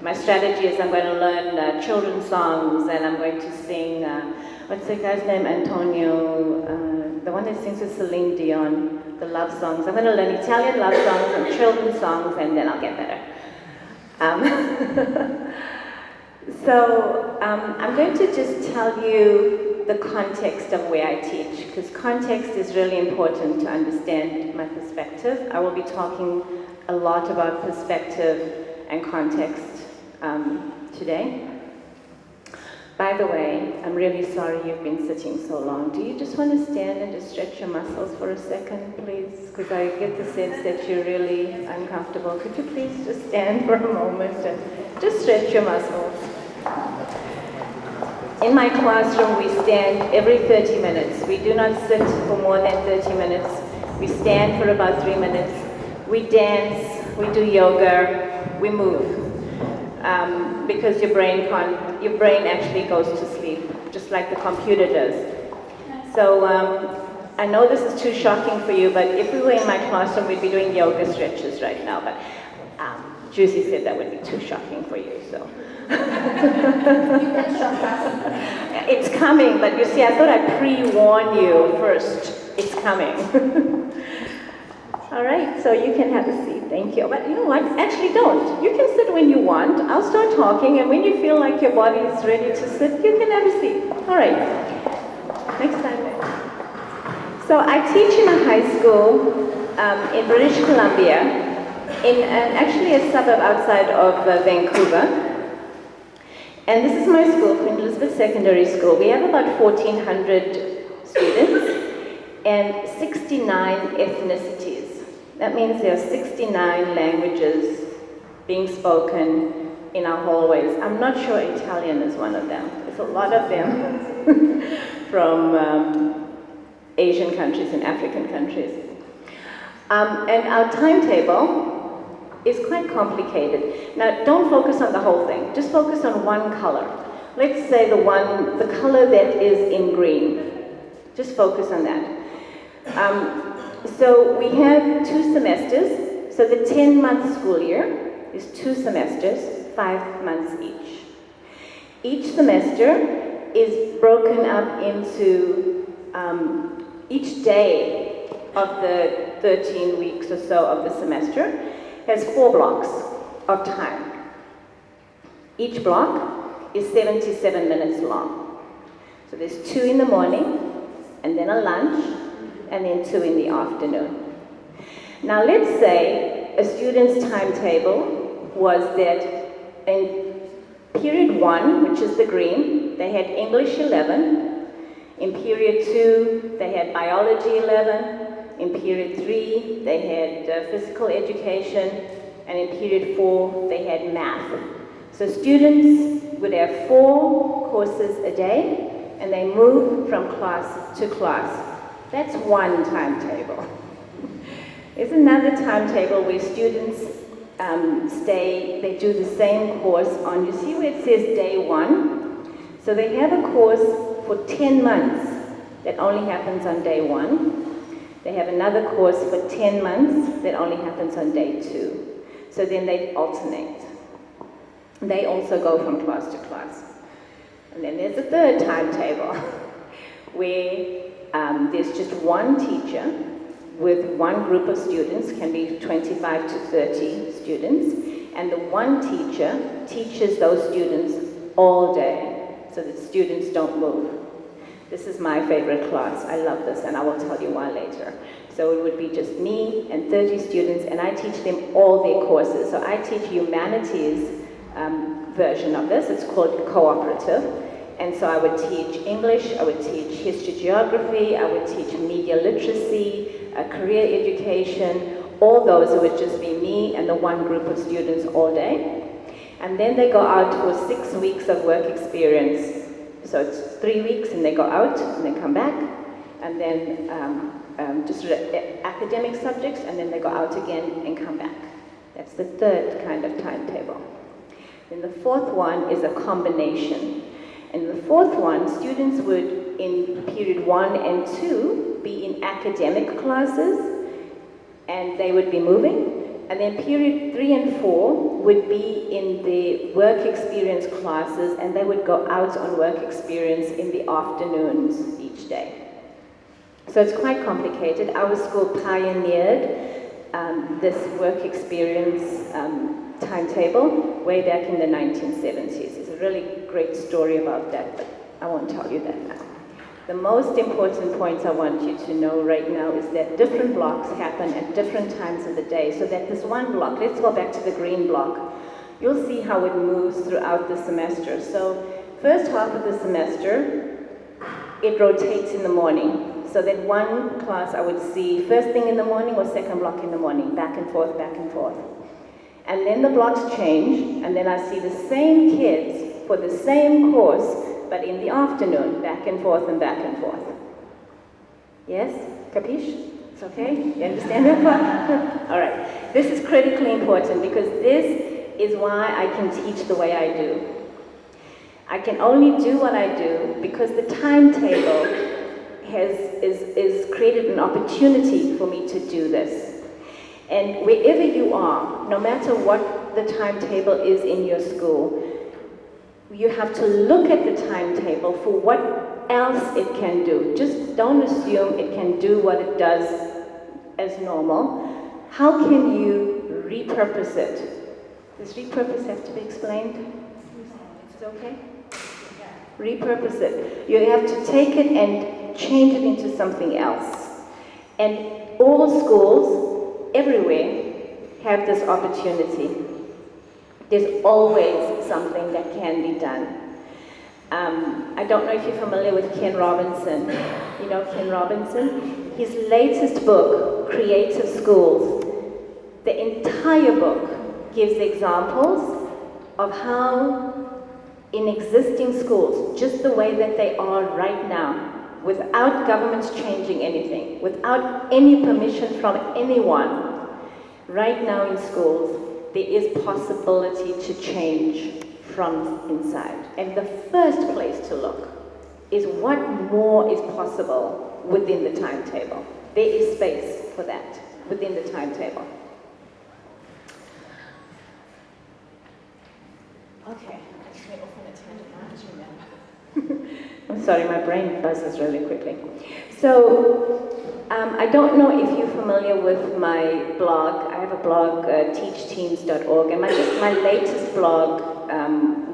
My strategy is I'm going to learn children's songs, and I'm going to sing, what's the guy's name, Antonio, the one that sings with Celine Dion, the love songs. I'm going to learn Italian love songs and children's songs, and then I'll get better. So I'm going to just tell you the context of where I teach, because context is really important to understand my perspective. I will be talking a lot about perspective and context today. By the way, I'm really sorry you've been sitting so long. Do you just want to stand and just stretch your muscles for a second, please? Because I get the sense that you're really uncomfortable. Could you please just stand for a moment and just stretch your muscles? In my classroom, we stand every 30 minutes. We do not sit for more than 30 minutes. We stand for about 3 minutes. We dance, we do yoga, we move. Because your brain actually goes to sleep, just like the computer does. So I know this is too shocking for you, but if we were in my classroom, we'd be doing yoga stretches right now. But Juicy said that would be too shocking for you, so. You can shock us. It's coming, but you see, I thought I'd pre-warn you first. It's coming. All right, so you can have a seat, thank you. But you know what, actually don't. You can sit when you want. I'll start talking, and when you feel like your body is ready to sit, you can have a seat. All right, next time then. So I teach in a high school in British Columbia, in actually a suburb outside of Vancouver. And this is my school, Queen Elizabeth Secondary School. We have about 1,400 students and 69 ethnicities. That means there are 69 languages being spoken in our hallways. I'm not sure Italian is one of them. There's a lot of them from Asian countries and African countries. And our timetable is quite complicated. Now, don't focus on the whole thing. Just focus on one color. Let's say the color that is in green. Just focus on that. So we have 2 semesters. So the 10-month school year is 2 semesters, 5 months each. Each semester is broken up into each day of the 13 weeks or so of the semester has 4 blocks of time. Each block is 77 minutes long. So there's 2 in the morning, and then a lunch, and then 2 in the afternoon. Now let's say a student's timetable was that in period 1, which is the green, they had English 11. In period 2, they had biology 11. In period 3, they had physical education. And in period 4, they had math. So students would have 4 courses a day, and they move from class to class. That's one timetable. There's another timetable where students they do the same course on, you see where it says day 1? So they have a course for 10 months that only happens on day 1. They have another course for 10 months that only happens on day 2. So then they alternate. They also go from class to class. And then there's a third timetable where there's just one teacher with one group of students, can be 25 to 30 students, and the one teacher teaches those students all day so that students don't move. This is my favorite class. I love this, and I will tell you why later. So it would be just me and 30 students, and I teach them all their courses. So I teach humanities version of this. It's called cooperative. And so I would teach English, I would teach history, geography, I would teach media literacy, career education. All those, it would just be me and the one group of students all day. And then they go out for 6 weeks of work experience. So it's 3 weeks, and they go out, and they come back, and then just academic subjects, and then they go out again and come back. That's the third kind of timetable. Then the fourth one is a combination. And the fourth one, students would, in period 1 and 2, be in academic classes, and they would be moving. And then period 3 and 4 would be in the work experience classes, and they would go out on work experience in the afternoons each day. So it's quite complicated. Our school pioneered this work experience timetable way back in the 1970s. There's a really great story about that, but I won't tell you that now. The most important point I want you to know right now is that different blocks happen at different times of the day, so that this one block, let's go back to the green block, you'll see how it moves throughout the semester. So first half of the semester, it rotates in the morning. So that one class I would see first thing in the morning or second block in the morning, back and forth, back and forth. And then the blocks change, and then I see the same kids for the same course, but in the afternoon, back and forth and back and forth. Yes? Capiche? It's okay? You understand that part? All right. This is critically important because this is why I can teach the way I do. I can only do what I do because the timetable is created an opportunity for me to do this. And wherever you are, no matter what the timetable is in your school, you have to look at the timetable for what else it can do. Just don't assume it can do what it does as normal. How can you repurpose it? Does repurpose have to be explained? Is it okay? Repurpose it. You have to take it and change it into something else. And all schools, everywhere, have this opportunity. There's always something that can be done. I don't know if you're familiar with Ken Robinson. You know Ken Robinson? His latest book, Creative Schools, the entire book gives examples of how in existing schools, just the way that they are right now, without governments changing anything, without any permission from anyone, right now in schools, there is possibility to change from inside. And the first place to look is what more is possible within the timetable. There is space for that within the timetable. Okay, I just went off on a tangent, I have to remember. I'm sorry, my brain buzzes really quickly. So, I don't know if you're familiar with my blog. I have a blog, teachteens.org, and my latest blog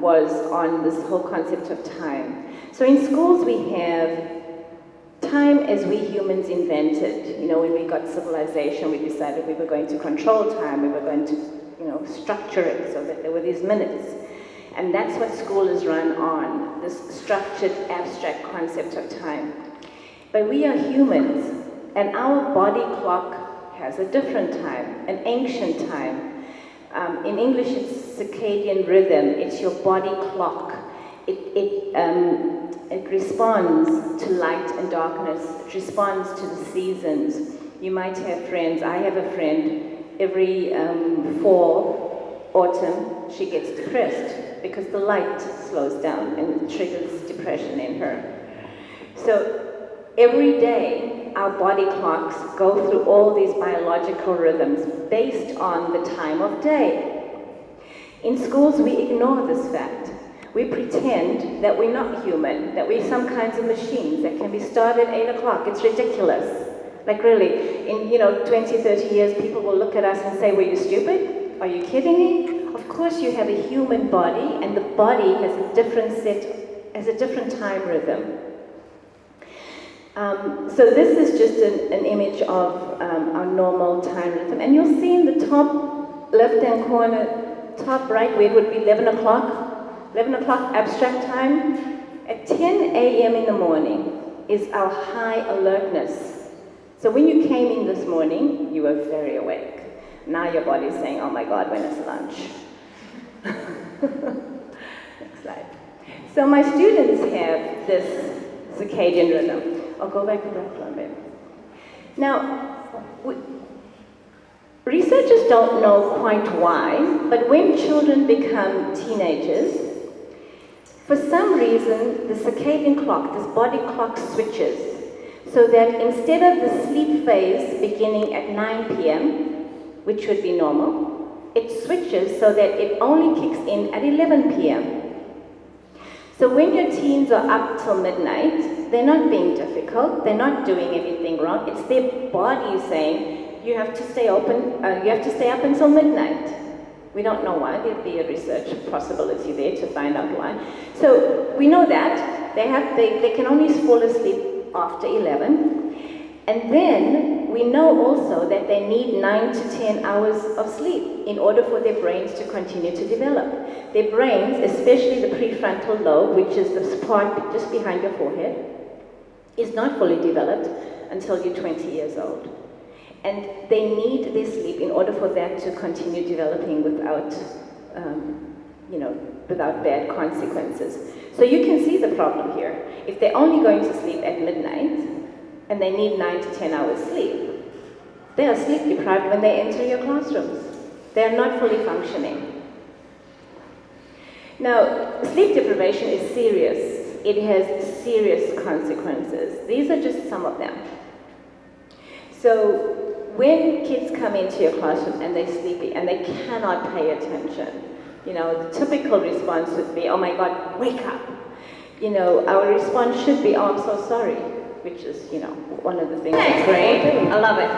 was on this whole concept of time. So in schools we have time as we humans invented. You know, when we got civilization, we decided we were going to control time, we were going to, you know, structure it so that there were these minutes. And that's what school is run on, this structured, abstract concept of time. But we are humans, and our body clock has a different time, an ancient time. In English, it's circadian rhythm. It's your body clock. It responds to light and darkness. It responds to the seasons. You might have friends. I have a friend. Every fall, autumn, she gets depressed because the light slows down and it triggers depression in her. So every day, our body clocks go through all these biological rhythms based on the time of day. In schools, we ignore this fact. We pretend that we're not human, that we're some kinds of machines that can be started at 8 o'clock. It's ridiculous. Like really, in 20, 30 years, people will look at us and say, were you stupid? Are you kidding me? Of course you have a human body, and the body has a different time rhythm. So this is just an image of our normal time rhythm. And you'll see in the top left-hand corner, top right, where it would be 11 o'clock abstract time. At 10 a.m. in the morning is our high alertness. So when you came in this morning, you were very awake. Now your body's saying, oh my God, when is lunch? Next slide. So my students have this circadian rhythm. I'll go back to that for a bit. Now, researchers don't know quite why, but when children become teenagers, for some reason, the circadian clock, this body clock switches, so that instead of the sleep phase beginning at 9 p.m., which would be normal, it switches so that it only kicks in at 11 p.m. So when your teens are up till midnight, they're not being difficult, they're not doing anything wrong, it's their body saying, you have to stay open, you have to stay up until midnight. We don't know why, there'd be a research possibility there to find out why. So we know that, they can only fall asleep after 11. And then we know also that they need 9 to 10 hours of sleep in order for their brains to continue to develop. Their brains, especially the prefrontal lobe, which is the part just behind your forehead, is not fully developed until you're 20 years old. And they need their sleep in order for that to continue developing without, without bad consequences. So you can see the problem here. If they're only going to sleep at midnight, and they need 9 to 10 hours sleep, they are sleep deprived when they enter your classrooms. They are not fully functioning. Now, sleep deprivation is serious. It has serious consequences. These are just some of them. So, when kids come into your classroom and they're sleepy and they cannot pay attention, the typical response would be, oh my God, wake up. Our response should be, oh, I'm so sorry, which is, one of the things. That's great. I love it.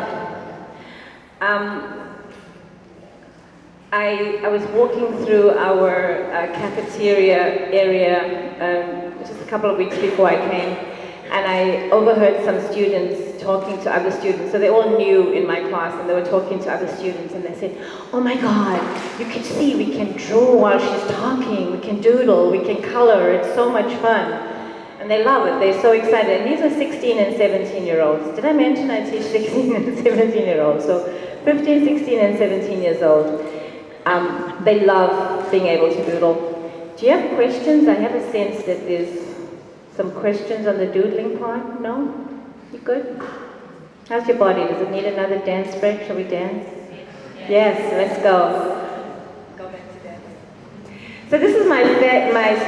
I was walking through our cafeteria area just a couple of weeks before I came, and I overheard some students talking to other students. So they're all new in my class, and they were talking to other students, and they said, oh my God, you can see we can draw while she's talking, we can doodle, we can color, it's so much fun. And they love it, they're so excited. And these are 16 and 17-year-olds. Did I mention I teach 16 and 17-year-olds? So 15, 16, and 17 years old. They love being able to doodle. Do you have questions? I have a sense that there's some questions on the doodling part. No? You good? How's your body? Does it need another dance break? Shall we dance? Yes, let's go. Go back to dance. So this is my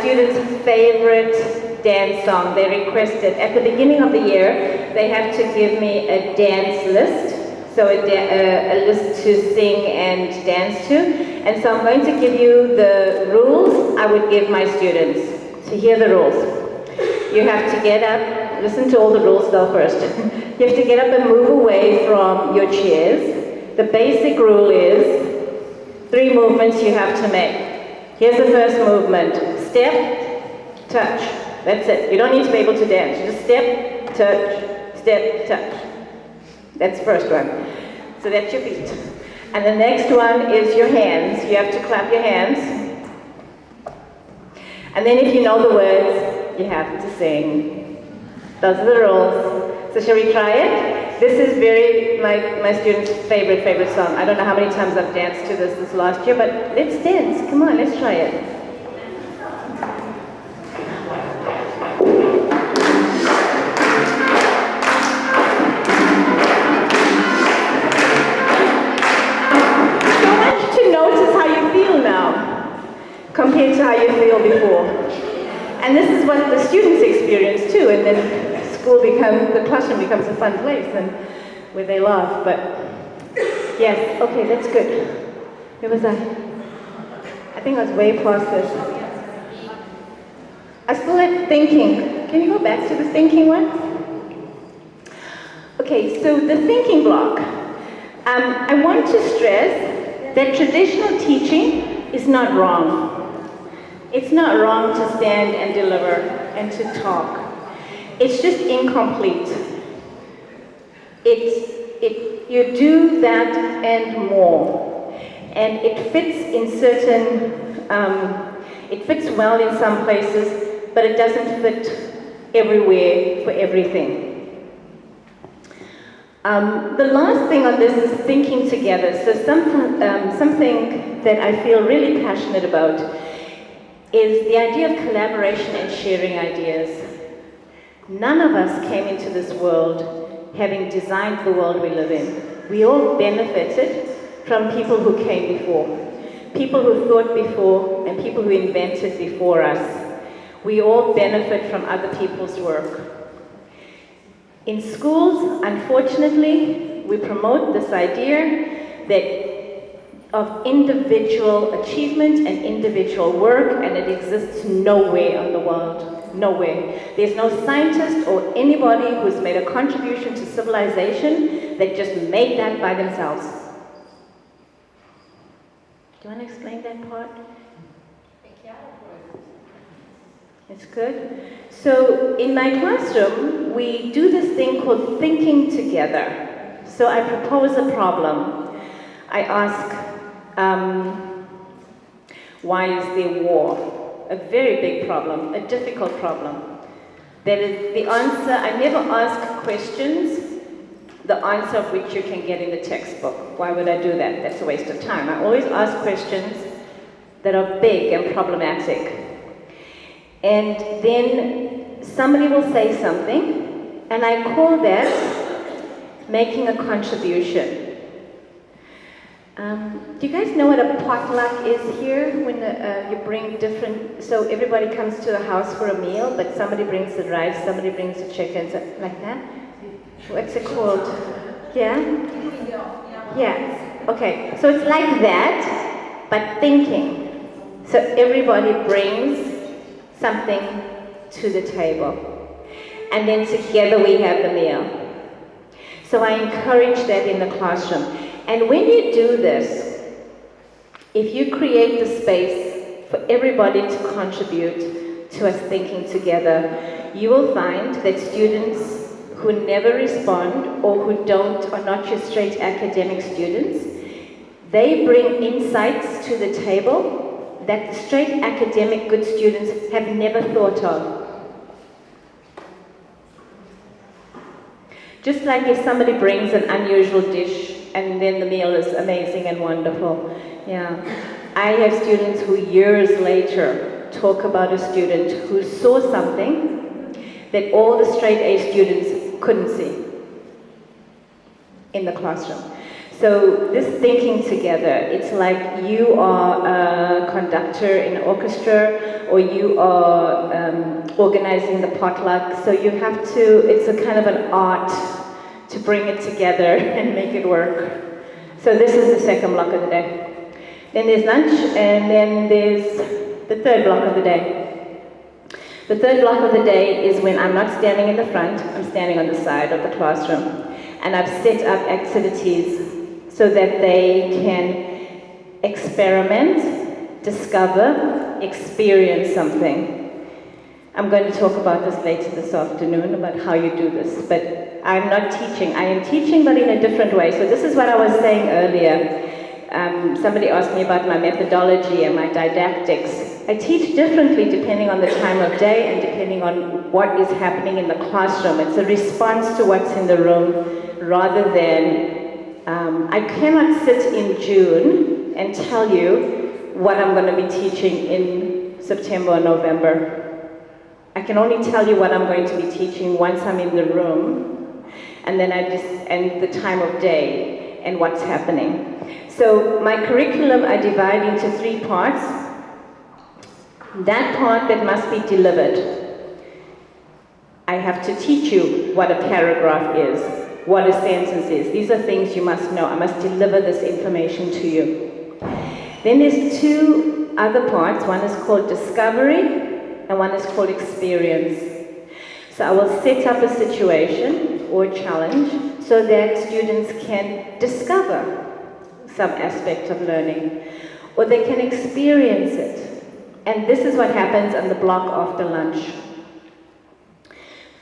students' favorite dance song. They requested, at the beginning of the year, they have to give me a dance list, so a list to sing and dance to. And so I'm going to give you the rules I would give my students. So here are the rules. You have to get up, listen to all the rules though first. You have to get up and move away from your chairs. The basic rule is 3 movements you have to make. Here's the first movement. Step, touch. That's it. You don't need to be able to dance. Just step, touch, step, touch. That's the first one. So that's your feet. And the next one is your hands. You have to clap your hands. And then if you know the words, you have to sing. Those are the rules. So shall we try it? This is my students' favorite song. I don't know how many times I've danced to this last year, but let's dance. Come on, let's try it. Compared to how you feel before. And this is what the students experience too, and then the classroom becomes a fun place and where they laugh, but yes, okay, that's good. Where was I? I think I was way past this. I still like thinking. Can you go back to the thinking one? Okay, so the thinking block. I want to stress that traditional teaching is not wrong. It's not wrong to stand and deliver and to talk. It's just incomplete. You do that and more. And it fits in certain, it fits well in some places, but it doesn't fit everywhere for everything. The last thing on this is thinking together. So something that I feel really passionate about is the idea of collaboration and sharing ideas. None of us came into this world having designed the world we live in. We all benefited from people who came before, people who thought before, and people who invented before us. We all benefit from other people's work. In schools, unfortunately, we promote this idea that of individual achievement and individual work, and it exists nowhere in the world. Nowhere. There's no scientist or anybody who's made a contribution to civilization that just made that by themselves. Do you want to explain that part? It's good. So in my classroom, we do this thing called thinking together. So I propose a problem. I ask, why is there war? A very big problem, a difficult problem. That is the answer. I never ask questions, the answer of which you can get in the textbook. Why would I do that? That's a waste of time. I always ask questions that are big and problematic. And then somebody will say something, and I call that making a contribution. Do you guys know what a potluck is here? When you bring different, so everybody comes to the house for a meal, but somebody brings the rice, somebody brings the chicken, so, like that? What's it called? Yeah? Yeah. Okay, so it's like that, but thinking. So everybody brings something to the table. And then together we have the meal. So I encourage that in the classroom. And when you do this, if you create the space for everybody to contribute to us thinking together, you will find that students who never respond or who are not your straight academic students, they bring insights to the table that the straight academic good students have never thought of. Just like if somebody brings an unusual dish and then the meal is amazing and wonderful. Yeah. I have students who years later talk about a student who saw something that all the straight A students couldn't see in the classroom. So this thinking together, it's like you are a conductor in an orchestra, or you are organizing the potluck. So you have to, it's a kind of an art to bring it together and make it work. So this is the second block of the day. Then there's lunch, and then there's the third block of the day. The third block of the day is when I'm not standing in the front, I'm standing on the side of the classroom. And I've set up activities so that they can experiment, discover, experience something. I'm going to talk about this later this afternoon, about how you do this, but I'm not teaching. I am teaching, but in a different way. So this is what I was saying earlier. Somebody asked me about my methodology and my didactics. I teach differently depending on the time of day and depending on what is happening in the classroom. It's a response to what's in the room rather than, I cannot sit in June and tell you what I'm going to be teaching in September or November. I can only tell you what I'm going to be teaching once I'm in the room, and then and the time of day and what's happening. So my curriculum I divide into 3 parts. That part that must be delivered. I have to teach you what a paragraph is, what a sentence is. These are things you must know. I must deliver this information to you. Then there's 2 other parts. One is called discovery, and one is called experience. So I will set up a situation or a challenge so that students can discover some aspect of learning, or they can experience it. And this is what happens on the block after lunch.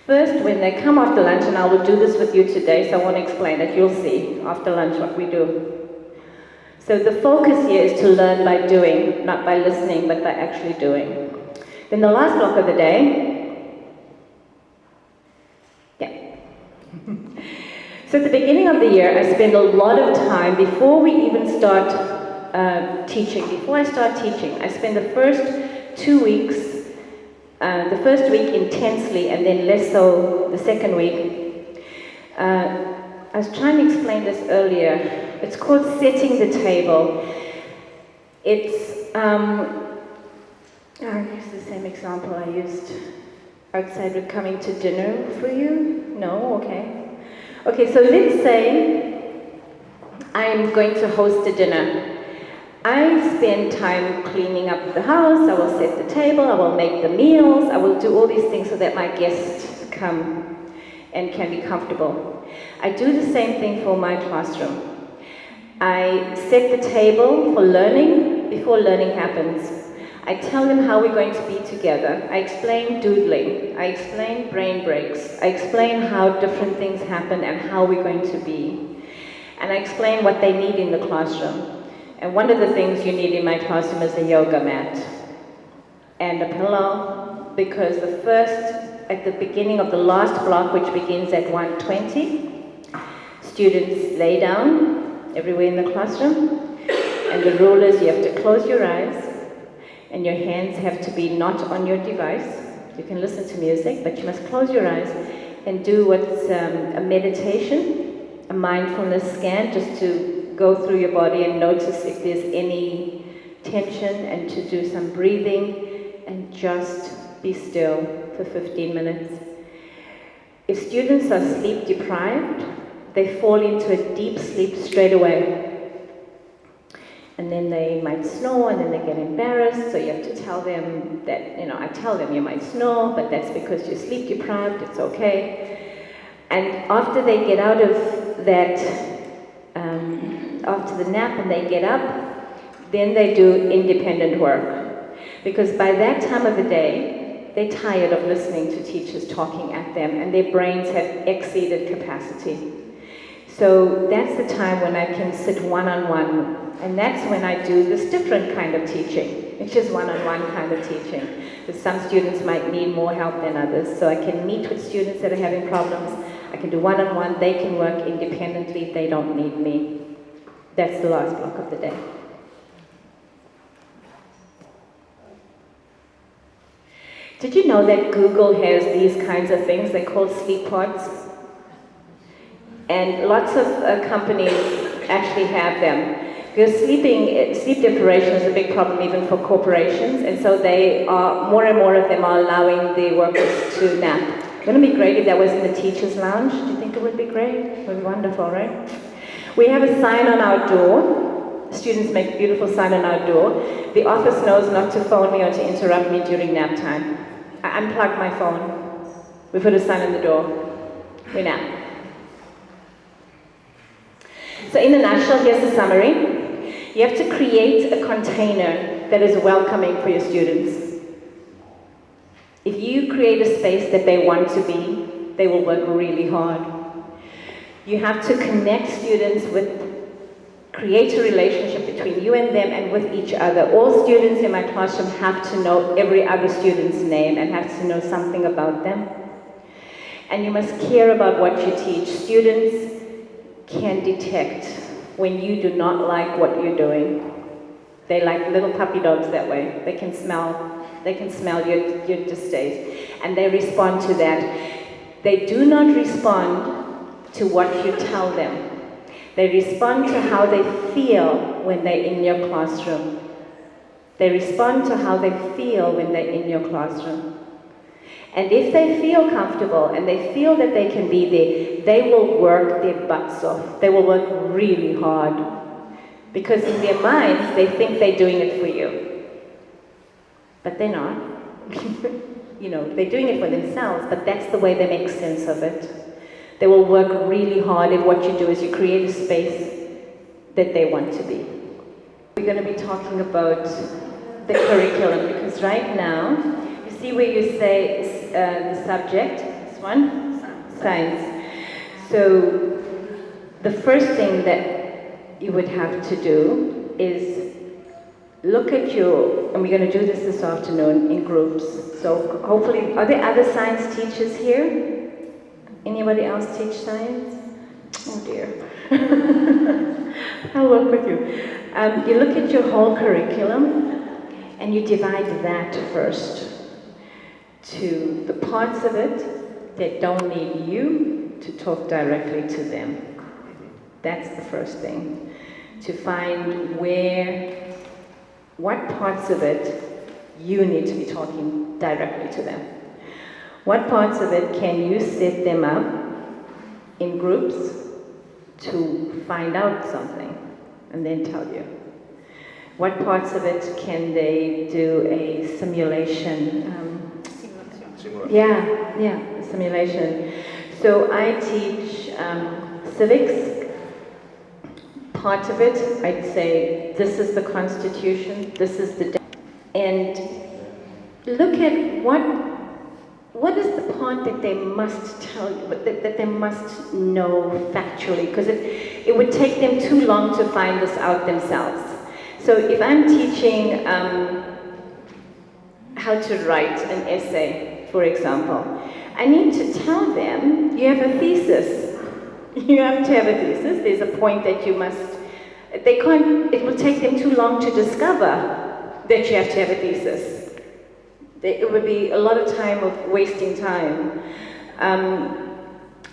First, when they come after lunch, and I will do this with you today, so I won't explain it, you'll see after lunch what we do. So the focus here is to learn by doing, not by listening, but by actually doing. Then the last block of the day, so at the beginning of the year, I spend a lot of time, before we even start teaching, before I start teaching, I spend the first 2 weeks, the first week intensely, and then less so the second week. I was trying to explain this earlier. It's called setting the table. It's, I'll use the same example I used outside with coming to dinner for you. No? Okay. Okay, so let's say I'm going to host a dinner, I spend time cleaning up the house, I will set the table, I will make the meals, I will do all these things so that my guests come and can be comfortable. I do the same thing for my classroom. I set the table for learning before learning happens. I tell them how we're going to be together. I explain doodling, I explain brain breaks, I explain how different things happen and how we're going to be. And I explain what they need in the classroom. And one of the things you need in my classroom is a yoga mat and a pillow, because at the beginning of the last block, which begins at 1:20, students lay down everywhere in the classroom, and the rule is you have to close your eyes, and your hands have to be not on your device. You can listen to music, but you must close your eyes and do what's a meditation, a mindfulness scan, just to go through your body and notice if there's any tension, and to do some breathing and just be still for 15 minutes. If students are sleep deprived, they fall into a deep sleep straight away. And then they might snore, and then they get embarrassed, so you have to tell them that, I tell them you might snore, but that's because you're sleep deprived, it's okay. And after they get out of that, after the nap and they get up, then they do independent work. Because by that time of the day, they're tired of listening to teachers talking at them, and their brains have exceeded capacity. So that's the time when I can sit one-on-one, and that's when I do this different kind of teaching. It's just one-on-one kind of teaching. Because some students might need more help than others, so I can meet with students that are having problems. I can do one-on-one, they can work independently, they don't need me. That's the last block of the day. Did you know that Google has these kinds of things? They're called sleep pods. And lots of companies actually have them. Because sleep deprivation is a big problem even for corporations, and so more and more of them are allowing the workers to nap. Wouldn't it be great if that was in the teacher's lounge? Do you think it would be great? It would be wonderful, right? We have a sign on our door. Students make a beautiful sign on our door. The office knows not to phone me or to interrupt me during nap time. I unplug my phone. We put a sign on the door. We nap. So in a nutshell, here's the summary. You have to create a container that is welcoming for your students. If you create a space that they want to be, they will work really hard. You have to connect students create a relationship between you and them and with each other. All students in my classroom have to know every other student's name and have to know something about them. And you must care about what you teach. Students can detect when you do not like what you're doing. They like little puppy dogs that way. They can smell your distaste, and they respond to that. They do not respond to what you tell them. They respond to how they feel when they're in your classroom. They respond to how they feel when they're in your classroom. And if they feel comfortable and they feel that they can be there, they will work their butts off. They will work really hard. Because in their minds, they think they're doing it for you. But they're not. They're doing it for themselves, but that's the way they make sense of it. They will work really hard if what you do is you create a space that they want to be. We're going to be talking about the curriculum, because right now, you see where you say the subject, this one, science. So the first thing that you would have to do is look at and we're going to do this afternoon in groups. So hopefully, are there other science teachers here? Anybody else teach science? Oh dear. I'll work with you. You look at your whole curriculum and you divide that first to the parts of it that don't need you to talk directly to them. That's the first thing. To find what parts of it you need to be talking directly to them. What parts of it can you set them up in groups to find out something and then tell you? What parts of it can they do a simulation? Yeah, simulation. So I teach civics. Part of it, I'd say, this is the Constitution, this is the... And look at what is the part that they must tell you, that they must know factually, because it would take them too long to find this out themselves. So if I'm teaching how to write an essay, for example, I need to tell them, you have a thesis. You have to have a thesis. There's a point that you must, they can't, it will take them too long to discover that you have to have a thesis. It would be a lot of time of wasting time.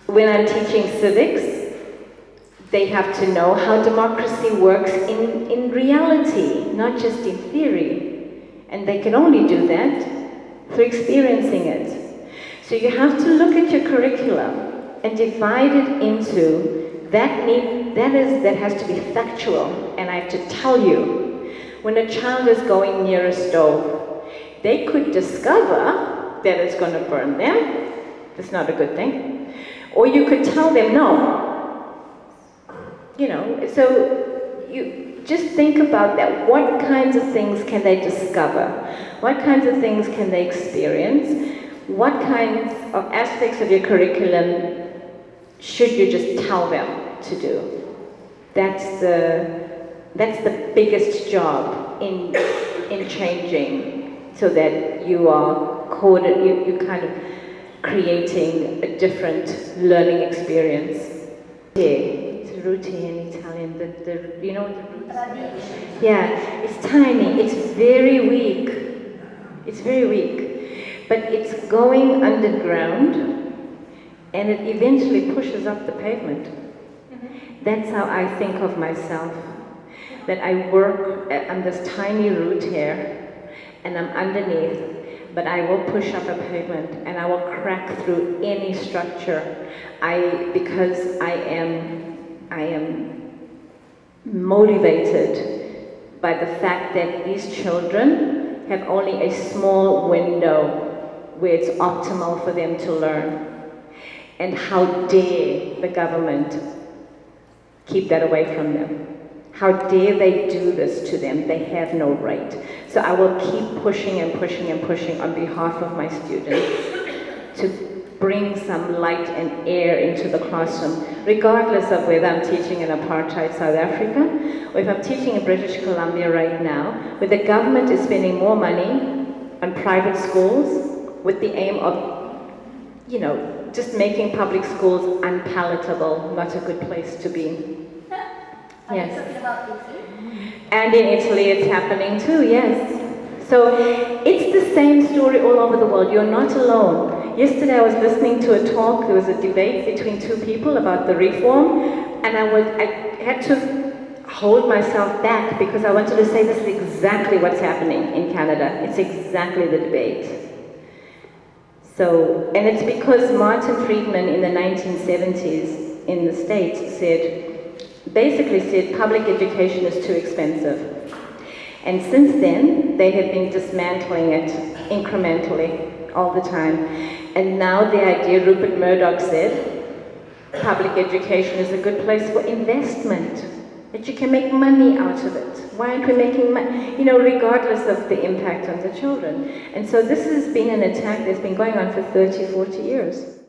When I'm teaching civics, they have to know how democracy works in reality, not just in theory. And they can only do that through experiencing it. So you have to look at your curriculum and divide it into that has to be factual, and I have to tell you, when a child is going near a stove, they could discover that it's going to burn them. That's not a good thing. Or you could tell them no. You know, so you just think about that. What kinds of things can they discover? What kinds of things can they experience? What kinds of aspects of your curriculum should you just tell them to do? That's the biggest job in changing, so that you are you kind of creating a different learning experience. It's ruti in Italian. You know what the root is? Yeah, it's tiny. It's very weak. It's very weak, but it's going underground, and it eventually pushes up the pavement. That's how I think of myself. That I work on this tiny root here, and I'm underneath, but I will push up a pavement, and I will crack through any structure. Because I am motivated by the fact that these children have only a small window where it's optimal for them to learn. And how dare the government keep that away from them? How dare they do this to them? They have no right. So I will keep pushing and pushing and pushing on behalf of my students to bring some light and air into the classroom, regardless of whether I'm teaching in apartheid South Africa, or if I'm teaching in British Columbia right now, where the government is spending more money on private schools with the aim of, you know, just making public schools unpalatable, not a good place to be. Yes. Are you talking about Italy? And in Italy it's happening too, yes. So it's the same story all over the world. You're not alone. Yesterday I was listening to a talk, there was a debate between two people about the reform, and I had to hold myself back because I wanted to say this is exactly what's happening in Canada. It's exactly the debate. So, and it's because Martin Friedman in the 1970s in the States basically said public education is too expensive. And since then, they have been dismantling it incrementally all the time. And now the idea, Rupert Murdoch said, public education is a good place for investment, that you can make money out of it. Why aren't we making money? You know, regardless of the impact on the children. And so this has been an attack that's been going on for 30, 40 years.